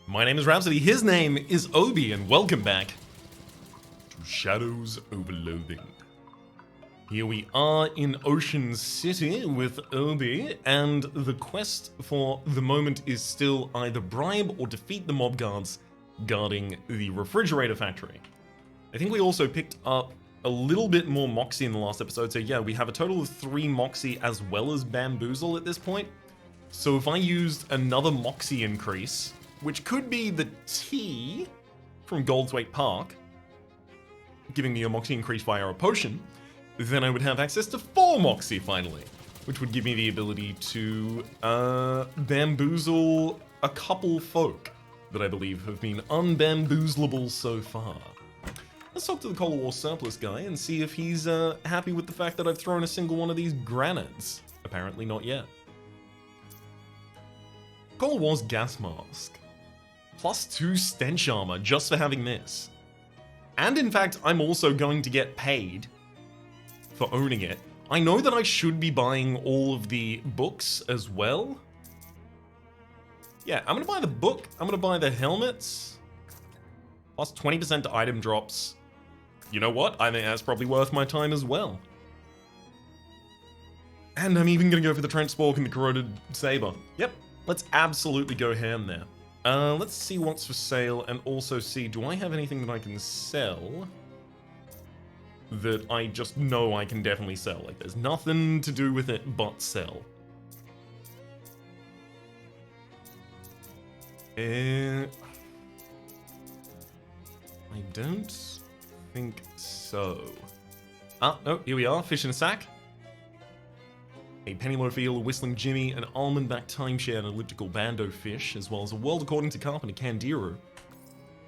My name is Rhapsody, his name is Obi, and welcome back to Shadows over Loathing. Here we are in Ocean City with Obi, and the quest for the moment is still either bribe or defeat the mob guards guarding the refrigerator factory. I think we also picked up a little bit more Moxie in the last episode, so yeah, we have a total of 3 Moxie as well as Bamboozle at this point. So if I used another Moxie increase, which could be the T from Goldswaite Park, giving me a Moxie increase via a potion, then I would have access to 4 Moxie finally, which would give me the ability to bamboozle a couple folk that I believe have been unbamboozleable so far. Let's talk to the Cold War surplus guy and see if he's happy with the fact that I've thrown a single one of these grenades. Apparently not yet. Cold War's gas mask. +2 stench armor just for having this. And in fact, I'm also going to get paid for owning it. I know that I should be buying all of the books as well. Yeah, I'm gonna buy the book, I'm gonna buy the helmets. Plus 20% to item drops. You know what? I think that's probably worth my time as well. And I'm even gonna go for the trench spork and the corroded saber. Yep, let's absolutely go ham there. Let's see what's for sale and also see, do I have anything that I can sell that I just know I can definitely sell? Like, there's nothing to do with it but sell. I don't think so. Ah, oh, here we are, fish in a sack. A pennyloaf eel, a whistling Jimmy, an almond-back timeshare, an elliptical bando fish, as well as a world according to Carpenter Candiru.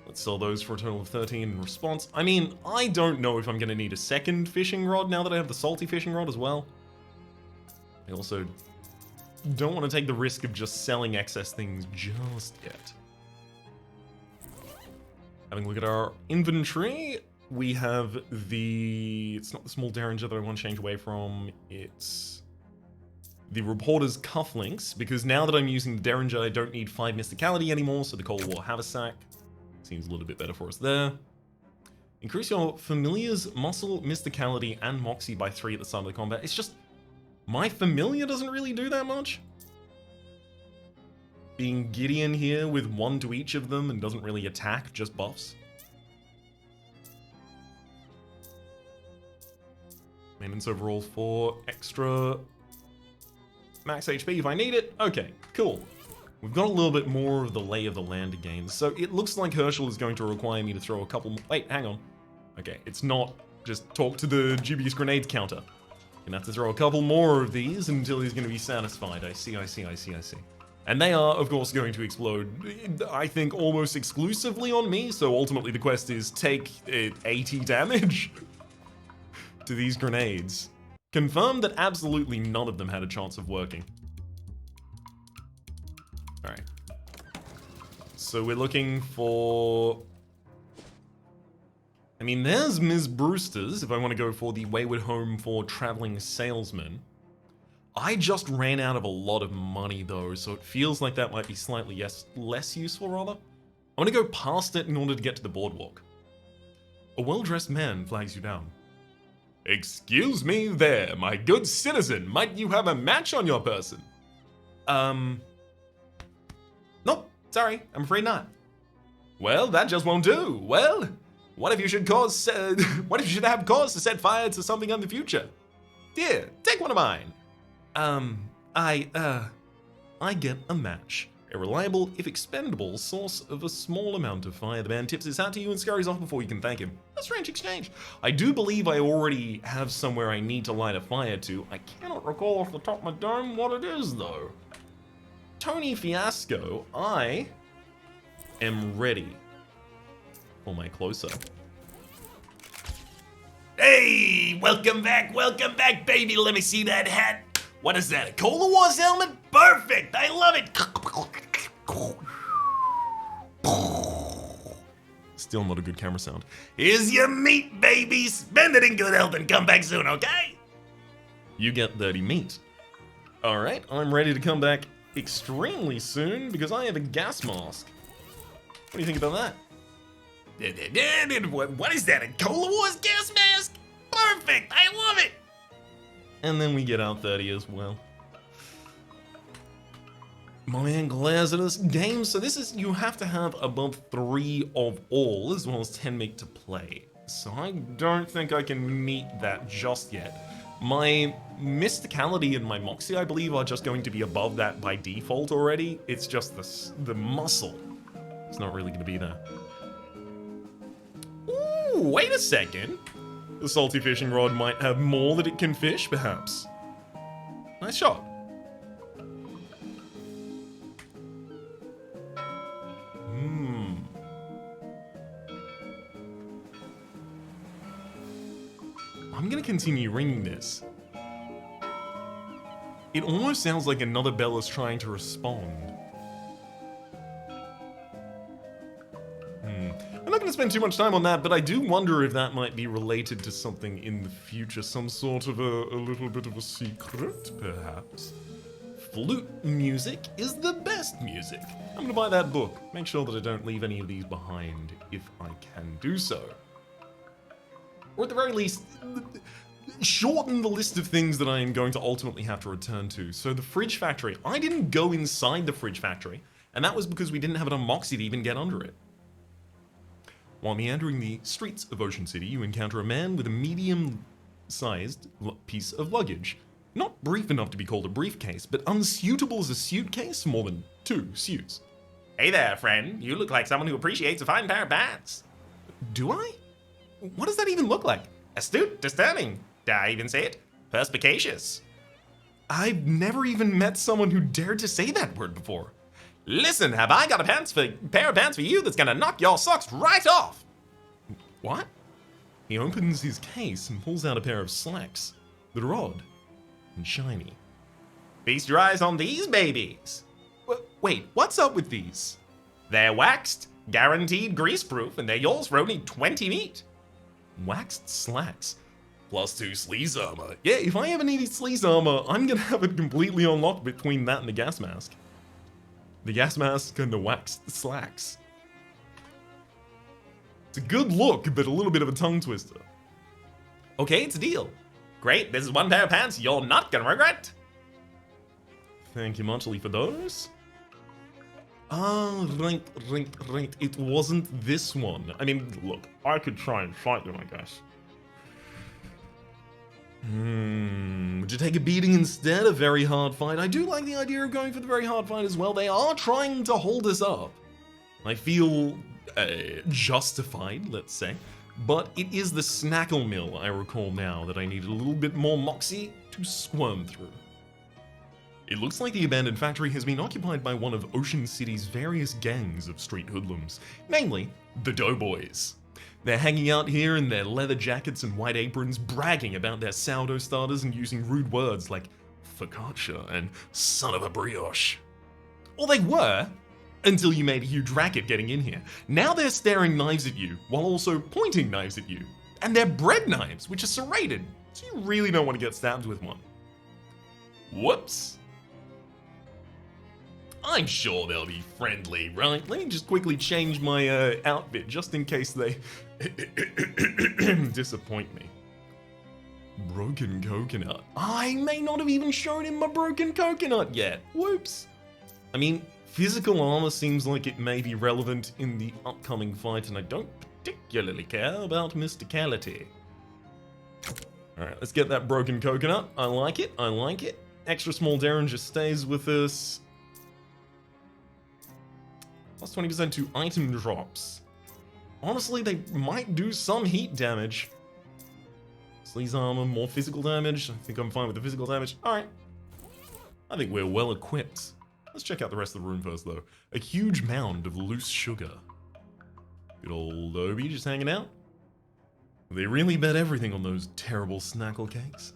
Let's sell those for a total of 13 in response. I mean, I don't know if I'm going to need a second fishing rod now that I have the salty fishing rod as well. I also don't want to take the risk of just selling excess things just yet. Having a look at our inventory, we have the... It's not the small derringer that I want to change away from, it's the reporter's cufflinks, because now that I'm using the derringer, I don't need 5 mysticality anymore, so the Cold War haversack seems a little bit better for us there. Increase your familiar's muscle, mysticality, and moxie by 3 at the start of the combat. It's just, my familiar doesn't really do that much. Being Gideon here with 1 to each of them and doesn't really attack, just buffs. Maintenance overall for extra max HP if I need it. Okay, cool. We've got a little bit more of the lay of the land again. So it looks like Herschel is going to require me to throw a couple... Wait, hang on. Okay, it's not just talk to the dubious grenades counter. Gonna have to throw a couple more of these until he's going to be satisfied. I see. And they are, of course, going to explode, I think, almost exclusively on me. So ultimately the quest is take 80 damage to these grenades. Confirmed that absolutely none of them had a chance of working. Alright. So we're looking for... I mean, there's Ms. Brewster's, if I want to go for the Wayward Home for Traveling Salesman. I just ran out of a lot of money, though, so it feels like that might be slightly less useful, rather. I want to go past it in order to get to the boardwalk. A well-dressed man flags you down. Excuse me there, my good citizen. Might you have a match on your person? Nope, sorry, I'm afraid not. Well, that just won't do. Well, what if you should have cause to set fire to something in the future? Here, take one of mine. I get a match. A reliable, if expendable, source of a small amount of fire. The man tips his hat to you and scurries off before you can thank him. A strange exchange. I do believe I already have somewhere I need to light a fire to. I cannot recall off the top of my dome what it is, though. Tony Fiasco, I am ready for my closer. Hey, welcome back, baby. Let me see that hat. What is that, a Cold War's helmet? Perfect, I love it. Still not a good camera sound. Here's your meat, baby. Spend it in good health and come back soon, okay? You get dirty meat. All right, I'm ready to come back extremely soon because I have a gas mask. What do you think about that? What is that? A Cola Wars gas mask? Perfect! I love it! And then we get our 30 as well. My man glares at us. Game, so this is, you have to have above 3 of all, as well as 10 meg to play. So I don't think I can meet that just yet. My Mysticality and my Moxie, I believe, are just going to be above that by default already. It's just the muscle. It's not really going to be there. Ooh, wait a second. The salty fishing rod might have more that it can fish, perhaps. Nice shot. I'm gonna continue ringing this. It almost sounds like another bell is trying to respond. I'm not gonna spend too much time on that, but I do wonder if that might be related to something in the future, some sort of a little bit of a secret, perhaps. Flute music is the best music. I'm gonna buy that book. Make sure that I don't leave any of these behind if I can do so. Or at the very least, shorten the list of things that I am going to ultimately have to return to. So the fridge factory, I didn't go inside the fridge factory, and that was because we didn't have enough Moxie to even get under it. While meandering the streets of Ocean City, you encounter a man with a medium-sized piece of luggage. Not brief enough to be called a briefcase, but unsuitable as a suitcase for more than 2 suits. Hey there, friend. You look like someone who appreciates a fine pair of pants. Do I? What does that even look like? Astute, discerning. Dare I even say it? Perspicacious. I've never even met someone who dared to say that word before. Listen, have I got a pair of pants for you that's gonna knock your socks right off? What? He opens his case and pulls out a pair of slacks that are odd and shiny. Feast your eyes on these babies. Wait, what's up with these? They're waxed, guaranteed grease-proof, and they're yours for only 20 meat. Waxed slacks. +2 sleaze armor. Yeah, if I ever needed sleaze armor, I'm gonna have it completely unlocked between that and the gas mask. The gas mask and the waxed slacks. It's a good look, but a little bit of a tongue twister. Okay, it's a deal. Great, this is one pair of pants you're not gonna regret. Thank you muchly for those. Ah, right. It wasn't this one. I mean, look, I could try and fight them, I guess. Would you take a beating instead? A very hard fight? I do like the idea of going for the very hard fight as well. They are trying to hold us up. I feel justified, let's say. But it is the snackle mill, I recall now, that I needed a little bit more moxie to squirm through. It looks like the abandoned factory has been occupied by one of Ocean City's various gangs of street hoodlums, namely the Doughboys. They're hanging out here in their leather jackets and white aprons, bragging about their sourdough starters and using rude words like focaccia and son of a brioche. Or they were, until you made a huge racket getting in here. Now they're staring knives at you, while also pointing knives at you. And they're bread knives, which are serrated, so you really don't want to get stabbed with one. Whoops. I'm sure they'll be friendly, right? Let me just quickly change my outfit, just in case they disappoint me. Broken coconut. I may not have even shown him my broken coconut yet. Whoops. I mean, physical armor seems like it may be relevant in the upcoming fight, and I don't particularly care about mysticality. Alright, let's get that broken coconut. I like it, I like it. Extra small Derringer stays with us. Plus 20% to item drops. Honestly, they might do some heat damage. Sleaze armor, more physical damage. I think I'm fine with the physical damage. Alright. I think we're well equipped. Let's check out the rest of the room first, though. A huge mound of loose sugar. Good old Obi just hanging out. They really bet everything on those terrible snackle cakes.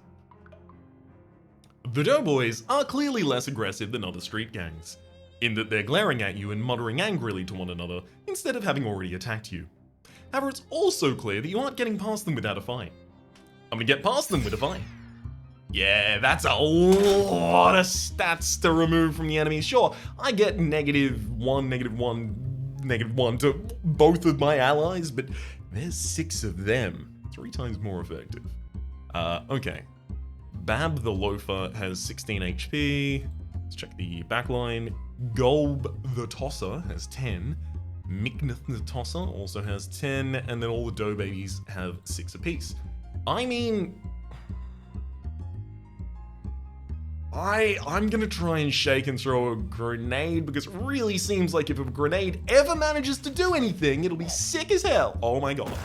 The Doughboys are clearly less aggressive than other street gangs, in that they're glaring at you and muttering angrily to one another instead of having already attacked you. However, it's also clear that you aren't getting past them without a fight. I'm gonna get past them with a fight. Yeah, that's a lot of stats to remove from the enemy. Sure, I get -1, -1 -1 to both of my allies, but there's 6 of them. 3 times more effective. Okay. Bab the Loafer has 16 HP. Let's check the backline. Golb the Tosser has 10. Mikneth the Tosser also has 10. And then all the Doughbakers have 6 apiece. I mean... I'm gonna try and shake and throw a grenade because it really seems like if a grenade ever manages to do anything, it'll be sick as hell. Oh my god.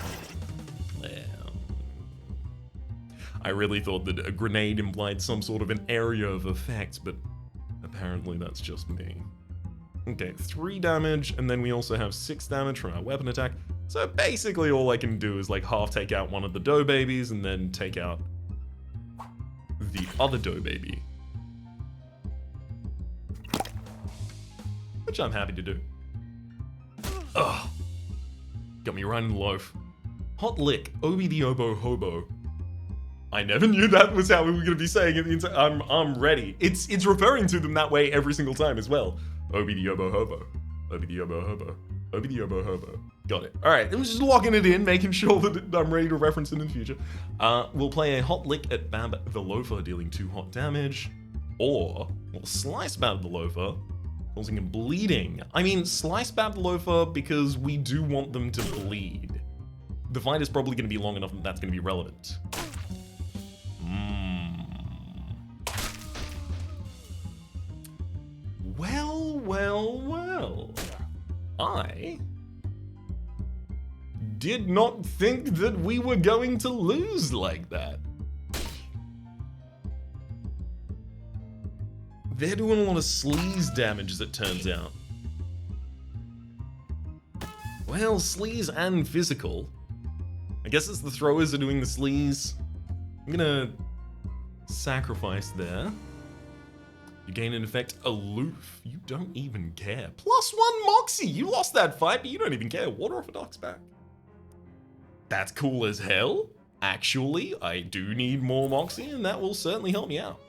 I really thought that a grenade implied some sort of an area of effect, but apparently that's just me. Okay, 3 damage, and then we also have 6 damage from our weapon attack. So basically all I can do is like half take out one of the Doughbakers and then take out the other Doughbaker. Which I'm happy to do. Ugh. Got me right in the loaf. Hot lick, Obi the Obo Hobo. I never knew that was how we were going to be saying it. I'm ready. It's referring to them that way every single time as well. Obi the Obo Hobo. Obi the Obo Hobo. Obi the Obo Hobo. Got it. Alright, I'm just locking it in, making sure that I'm ready to reference it in the future. We'll play a hot lick at Bab the Loafer, dealing 2 hot damage. Or, we'll slice Bab the Loafer, causing him bleeding. I mean, slice Bab the Loafer because we do want them to bleed. The fight is probably going to be long enough that that's going to be relevant. Well. I did not think that we were going to lose like that. They're doing a lot of sleaze damage, as it turns out. Well, sleaze and physical. I guess it's the throwers are doing the sleaze. I'm gonna sacrifice there. You gain an effect aloof. You don't even care. +1 Moxie. You lost that fight, but you don't even care. Water off a duck's back. That's cool as hell. Actually, I do need more Moxie, and that will certainly help me out.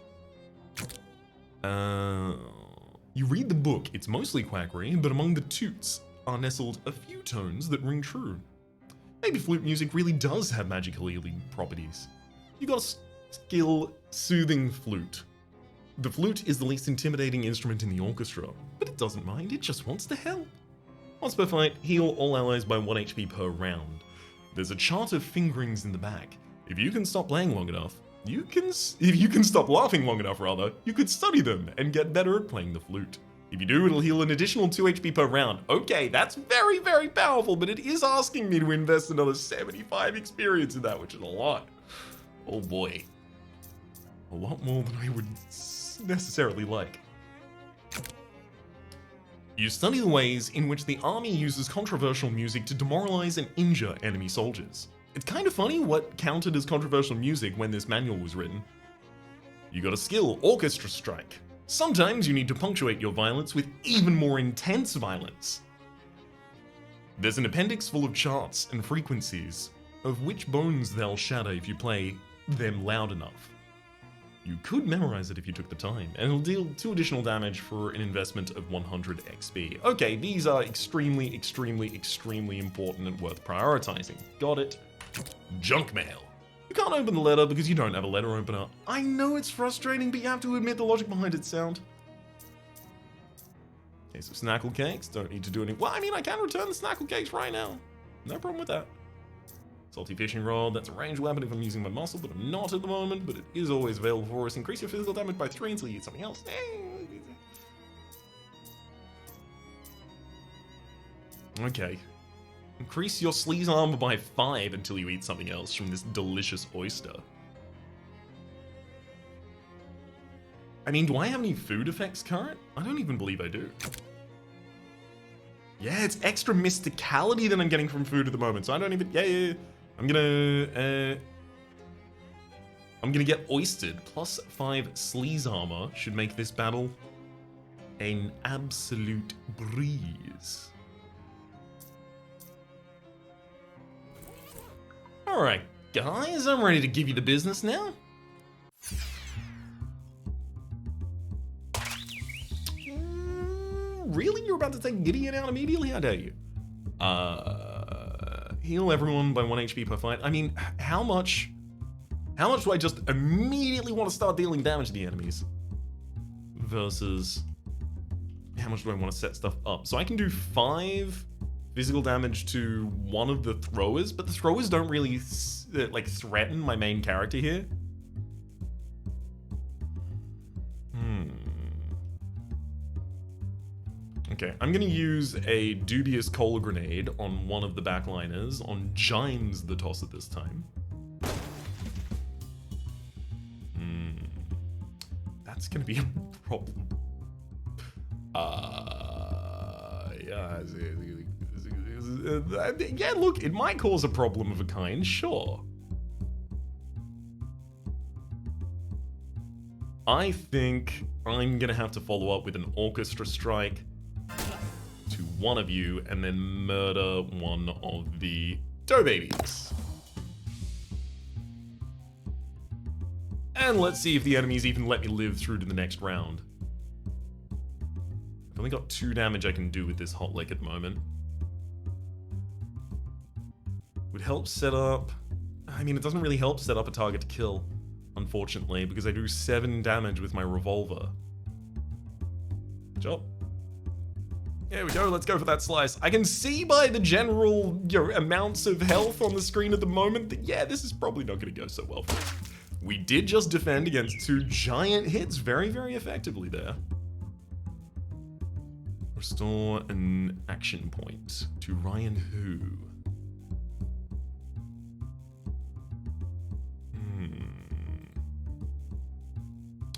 You read the book. It's mostly quackery, but among the toots are nestled a few tones that ring true. Maybe flute music really does have magical healing properties. You got a skill soothing flute. The flute is the least intimidating instrument in the orchestra, but it doesn't mind, it just wants to help. Once per fight, heal all allies by 1 HP per round. There's a chart of fingerings in the back. If you can stop playing long enough, if you can stop laughing long enough rather, you could study them and get better at playing the flute. If you do, it'll heal an additional 2 HP per round. Okay, that's very, very powerful, but it is asking me to invest another 75 experience in that, which is a lot. Oh boy. A lot more than I would necessarily like. You study the ways in which the army uses controversial music to demoralize and injure enemy soldiers. It's kind of funny what counted as controversial music when this manual was written. You got a skill, Orchestra Strike. Sometimes you need to punctuate your violence with even more intense violence. There's an appendix full of charts and frequencies of which bones they'll shatter if you play them loud enough. You could memorize it if you took the time, and it'll deal 2 additional damage for an investment of 100 XP. Okay, these are extremely, extremely, extremely important and worth prioritizing. Got it. Junk mail. You can't open the letter because you don't have a letter opener. I know it's frustrating, but you have to admit the logic behind its sound. Case of snackle cakes, don't need to do any. Well, I mean, I can return the snackle cakes right now. No problem with that. Salty fishing rod, that's a ranged weapon if I'm using my muscle, but I'm not at the moment, but it is always available for us. Increase your physical damage by 3 until you use something else. Okay. Increase your sleaze armor by 5 until you eat something else from this delicious oyster. I mean, do I have any food effects current? I don't even believe I do. Yeah, it's extra mysticality that I'm getting from food at the moment, so I don't even... Yeah. I'm gonna get oystered. +5 sleaze armor should make this battle an absolute breeze. Alright, guys, I'm ready to give you the business now. Really? You're about to to take Gideon out immediately? How dare you? Heal everyone by 1 HP per fight. I mean, how much do I just immediately want to start dealing damage to the enemies? Versus how much do I want to set stuff up? So I can do 5 physical damage to one of the throwers, but the throwers don't really like threaten my main character here. Okay, I'm gonna use a dubious cola grenade on one of the backliners, on Jimes the Tosser this time. That's gonna be a problem. Yeah, look, it might cause a problem of a kind, sure. I think I'm gonna have to follow up with an orchestra strike to one of you and then murder one of the Doughbakers. And let's see if the enemies even let me live through to the next round. I've only got 2 damage I can do with this hot lick at the moment. Would help set up... I mean, it doesn't really help set up a target to kill, unfortunately, because I do 7 damage with my revolver. Good job. There we go, let's go for that slice. I can see by the general, amounts of health on the screen at the moment that, yeah, this is probably not going to go so well for us. We did just defend against 2 giant hits very, very effectively there. Restore an action point to Ryan Who.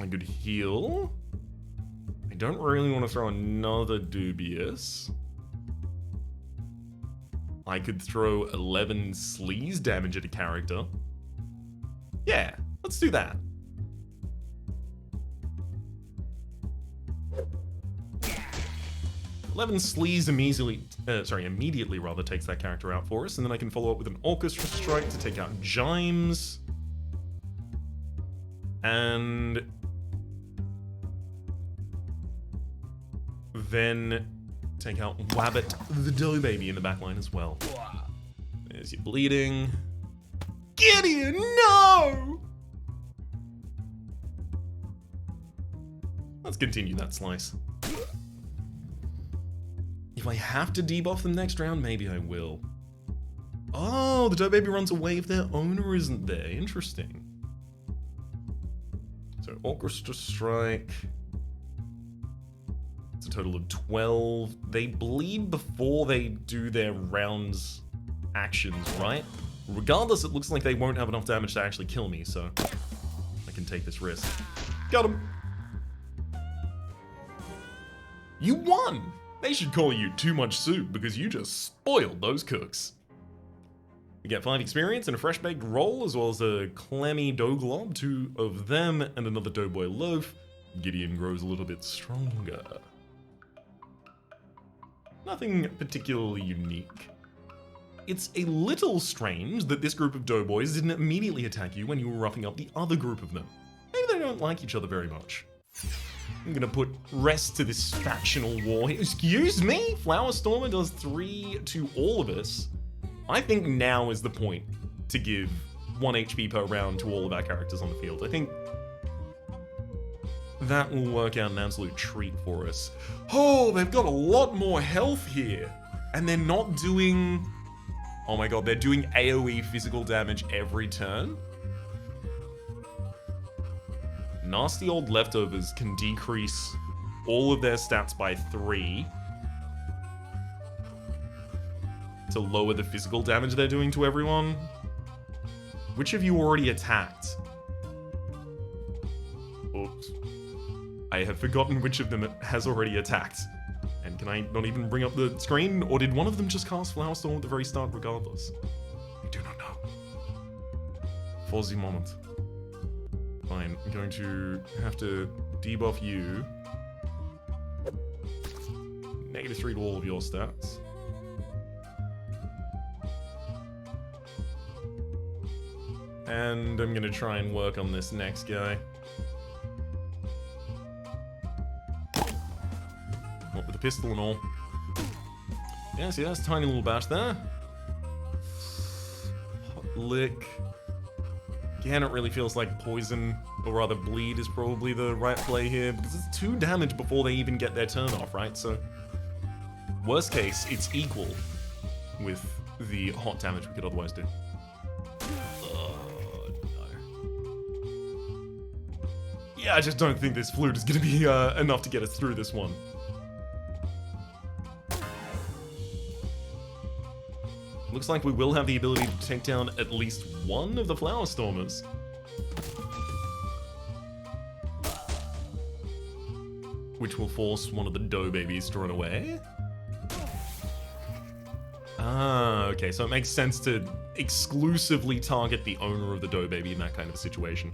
I could heal. I don't really want to throw another dubious. I could throw 11 sleaze damage at a character. Yeah, let's do that. Eleven sleaze immediately rather takes that character out for us, and then I can follow up with an orchestra strike to take out Jimes. And then take out Wabbit the Doughbaby in the backline as well. There's your bleeding. Gideon, no! Let's continue that slice. If I have to debuff them next round, maybe I will. Oh, the Doughbaby runs away if their owner isn't there. Interesting. So, Orchestra Strike. It's a total of 12. They bleed before they do their rounds actions, right? Regardless, it looks like they won't have enough damage to actually kill me, so I can take this risk. Got him! You won! They should call you Too Much Soup because you just spoiled those cooks. You get 5 experience and a fresh baked roll, as well as a clammy dough glob, 2 of them, and another doughboy loaf. Gideon grows a little bit stronger. Nothing particularly unique. It's a little strange that this group of doughboys didn't immediately attack you when you were roughing up the other group of them. Maybe they don't like each other very much. I'm gonna put rest to this factional war here. Excuse me? Flower Stormer does 3 to all of us. I think now is the point to give 1 HP per round to all of our characters on the field. I think that will work out an absolute treat for us. Oh, they've got a lot more health here. And they're not doing... Oh my god, they're doing AoE physical damage every turn? Nasty old leftovers can decrease all of their stats by 3 to lower the physical damage they're doing to everyone. Which of you already attacked? Oops. I have forgotten which of them has already attacked. And can I not even bring up the screen? Or did one of them just cast Flower Storm at the very start regardless? I do not know. Fuzzy moment. Fine, I'm going to have to debuff you. -3 to all of your stats. And I'm gonna try and work on this next guy. What, with a pistol and all? Yeah, see, that's a tiny little bash there. Hot lick. Again, it really feels like poison, or rather bleed is probably the right play here, because it's 2 damage before they even get their turn off, right? So, worst case, it's equal with the hot damage we could otherwise do. Oh, no. Yeah, I just don't think this flute is going to be enough to get us through this one. Looks like we will have the ability to take down at least one of the Flower Stormers. Which will force one of the Doughbakers to run away. Ah, okay, so it makes sense to exclusively target the owner of the Doughbaker in that kind of situation.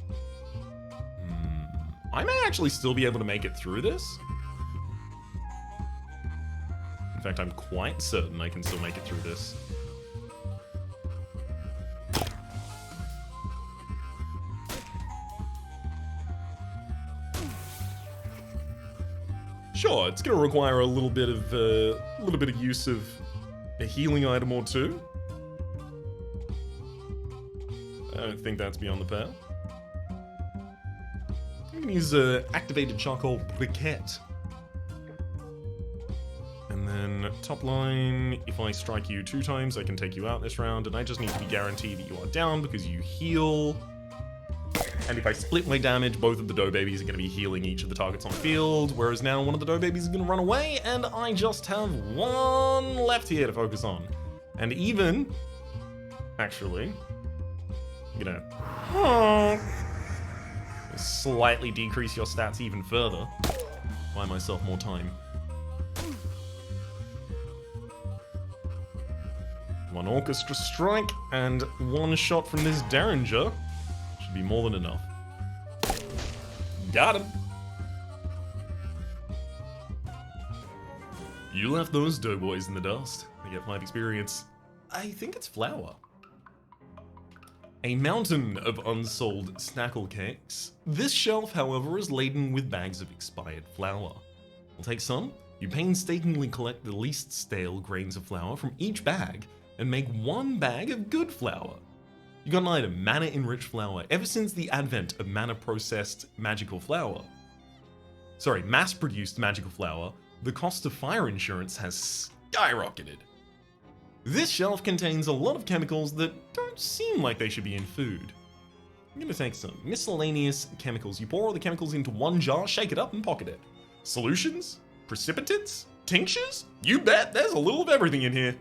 I may actually still be able to make it through this. In fact, I'm quite certain I can still make it through this. Sure, it's going to require a little bit of use of a healing item or two. I don't think that's beyond the pale. I'm going to use activated charcoal briquette. And then top line, if I strike you 2 times, I can take you out this round, and I just need to be guaranteed that you are down because you heal. And if I split my damage, both of the Doughbakers are going to be healing each of the targets on field, whereas now one of the Doughbakers is going to run away, and I just have 1 left here to focus on. And even, actually, I'm going to slightly decrease your stats even further. Buy myself more time. 1 Orchestra Strike, and 1 shot from this Derringer. Should be more than enough. Got him. You left those doughboys in the dust. They get 5 experience. I think it's flour. A mountain of unsold snackle cakes. This shelf, however, is laden with bags of expired flour. We'll take some. You painstakingly collect the least stale grains of flour from each bag and make 1 bag of good flour. You got an item, mana-enriched flour. Ever since the advent of mass-produced magical flour, the cost of fire insurance has skyrocketed. This shelf contains a lot of chemicals that don't seem like they should be in food. I'm gonna take some miscellaneous chemicals. You pour all the chemicals into 1 jar, shake it up, and pocket it. Solutions? Precipitants? Tinctures? You bet, there's a little of everything in here.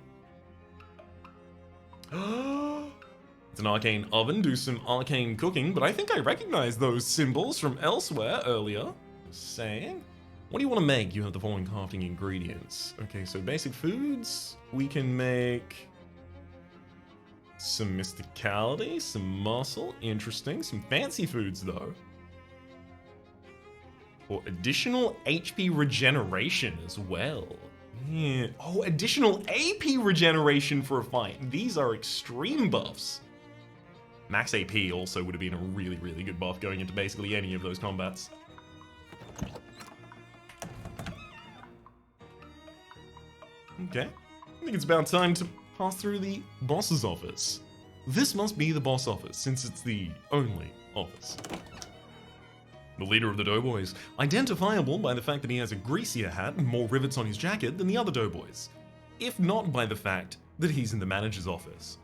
It's an arcane oven, do some arcane cooking, but I think I recognize those symbols from elsewhere earlier. Just saying. What do you want to make? You have the following crafting ingredients. Okay, so basic foods. We can make some mysticality, some muscle, interesting. Some fancy foods, though. For additional HP regeneration as well. Yeah. Oh, additional AP regeneration for a fight. These are extreme buffs. Max AP also would have been a really, really good buff going into basically any of those combats. Okay, I think it's about time to pass through the boss's office. This must be the boss office, since it's the only office. The leader of the Doughboys, identifiable by the fact that he has a greasier hat and more rivets on his jacket than the other Doughboys, if not by the fact that he's in the manager's office.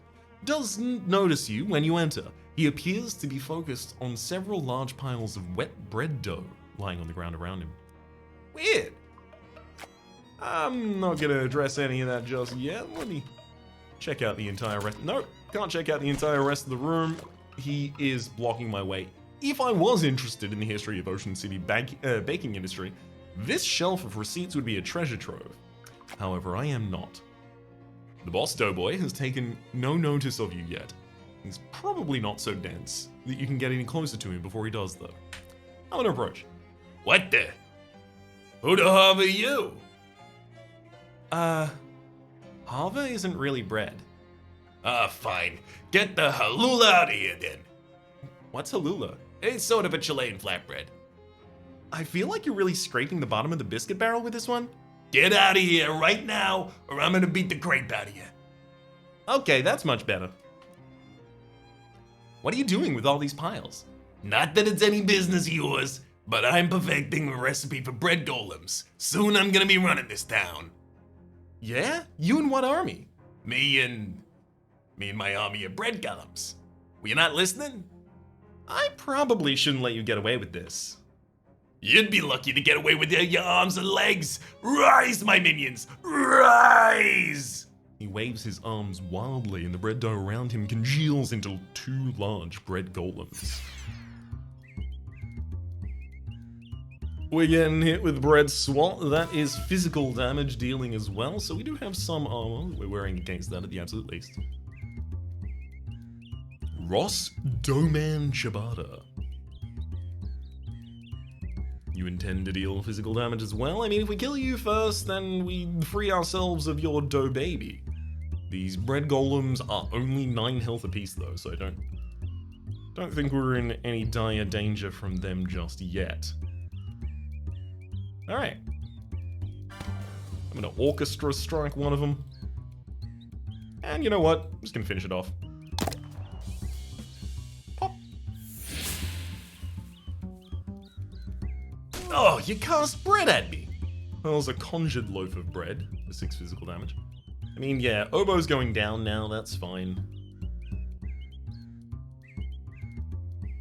Doesn't notice you when you enter. He appears to be focused on several large piles of wet bread dough lying on the ground around him. Weird. I'm not gonna address any of that just yet. Let me check out the entire rest. Nope, can't check out the entire rest of the room. He is blocking my way. If I was interested in the history of Ocean City baking industry, this shelf of receipts would be a treasure trove. However, I am not. The boss Doughboy has taken no notice of you yet. He's probably not so dense that you can get any closer to him before he does, though. I'm gonna approach. What the? Who the hell are you? Hava isn't really bread. Fine. Get the halula out of here, then. What's halula? It's sort of a Chilean flatbread. I feel like you're really scraping the bottom of the biscuit barrel with this one. Get out of here right now, or I'm gonna beat the crap out of you. Okay, that's much better. What are you doing with all these piles? Not that it's any business of yours, but I'm perfecting a recipe for bread golems. Soon I'm gonna be running this town. Yeah? You and what army? Me and my army of bread golems. Were you not listening? I probably shouldn't let you get away with this. You'd be lucky to get away with your arms and legs. Rise, my minions, rise! He waves his arms wildly and the bread dough around him congeals into 2 large bread golems. We're getting hit with bread swat. That is physical damage dealing as well, so we do have some armor that we're wearing against that at the absolute least. Ross Doman Shibata. You intend to deal physical damage as well? I mean, if we kill you first, then we free ourselves of your dough baby. These bread golems are only 9 health apiece though, so I don't think we're in any dire danger from them just yet. Alright. I'm gonna orchestra strike one of them. And you know what? I'm just gonna finish it off. Pop. Oh, you cast bread at me! Well, it's a conjured loaf of bread for 6 physical damage. I mean, yeah, Obo's going down now, that's fine.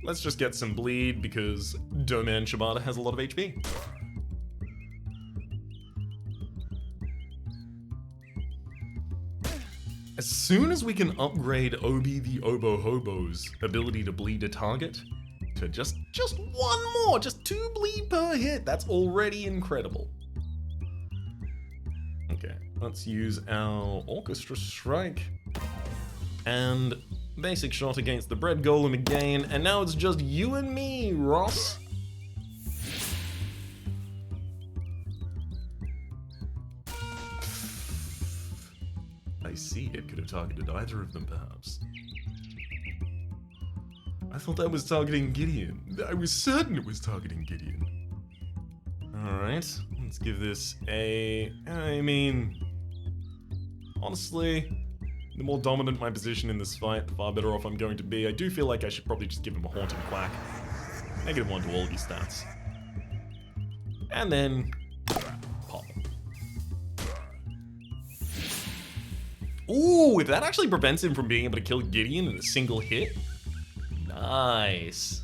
Let's just get some bleed because Doman Shibata has a lot of HP. As soon as we can upgrade Obi the Obo Hobo's ability to bleed a target to just one more, just 2 bleed per hit, that's already incredible. Okay, let's use our Orchestra Strike and basic shot against the bread golem again, and now it's just you and me, Ross. I see, it could have targeted either of them, perhaps. I thought that was targeting Gideon. I was certain it was targeting Gideon. Alright, let's give this a... I mean... Honestly, the more dominant my position in this fight, the far better off I'm going to be. I do feel like I should probably just give him a Haunting Quack. -1 to all of your stats. And then... pop. Ooh, if that actually prevents him from being able to kill Gideon in a single hit. Nice.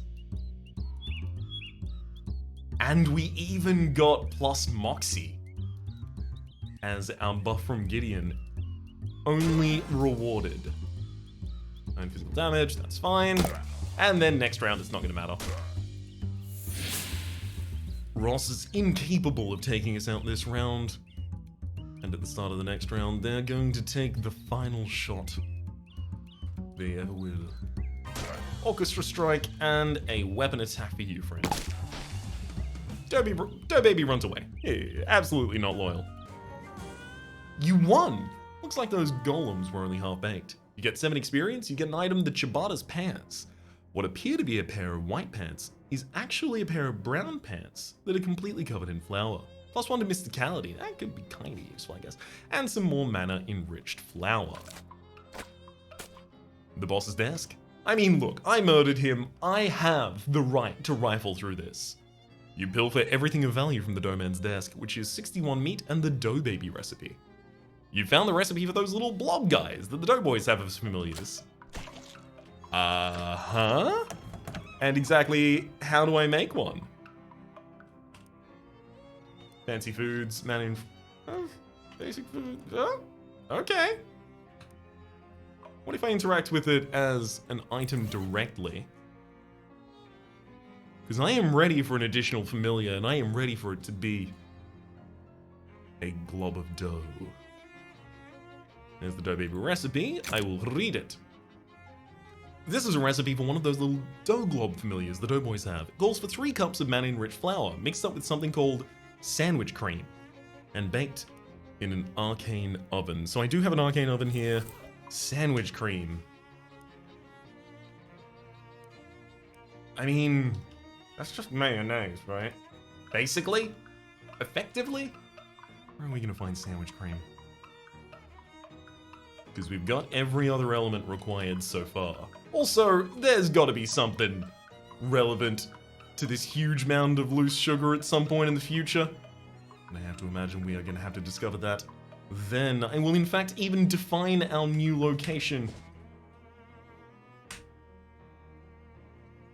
And we even got plus Moxie as our buff from Gideon. Only rewarded. 9 physical damage, that's fine. And then next round, it's not going to matter. Ross is incapable of taking us out this round. And at the start of the next round, they're going to take the final shot they ever will. Orchestra Strike and a weapon attack for you, friend. Dough Baby runs away. Yeah, absolutely not loyal. You won! Looks like those golems were only half-baked. You get 7 experience, you get an item that Shibata's pants. What appear to be a pair of white pants is actually a pair of brown pants that are completely covered in flour. +1 to mysticality, that could be kinda useful, I guess. And some more mana-enriched flour. The boss's desk? I mean, look, I murdered him. I have the right to rifle through this. You pilfer everything of value from the Doman's desk, which is 61 meat and the Dough Baby recipe. You found the recipe for those little blob guys that the Doughboys have as familiars. Uh-huh? And exactly how do I make one? Fancy foods, basic food, okay. What if I interact with it as an item directly? Because I am ready for an additional familiar, and I am ready for it to be a glob of dough. There's the Dough Baby recipe. I will read it. This is a recipe for one of those little dough glob familiars the Doughboys have. It calls for 3 cups of mana-enriched flour, mixed up with something called sandwich cream, and baked in an arcane oven. So I do have an arcane oven here. Sandwich cream. I mean, that's just mayonnaise, right? Basically? Effectively? Where are we going to find sandwich cream? Because we've got every other element required so far. Also, there's got to be something relevant to this huge mound of loose sugar at some point in the future. And I have to imagine we are going to have to discover that. Then I will in fact even define our new location.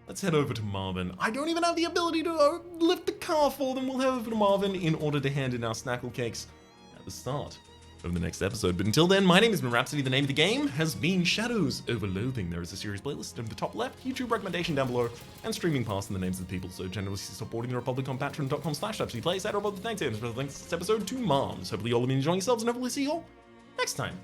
Let's head over to Marvin. I don't even have the ability to lift the car for them. We'll head over to Marvin in order to hand in our snackle cakes at the start of the next episode. But until then, my name has been Rhapsody. The name of the game has been Shadows over Loathing. There is a series playlist in the top left, YouTube recommendation down below, and streaming past in the names of the people so generously supporting the Republic on patreon.com/RhapsodyPlays. Add our thanks to this episode to moms. Hopefully you all have been enjoying yourselves, and hopefully see you all next time.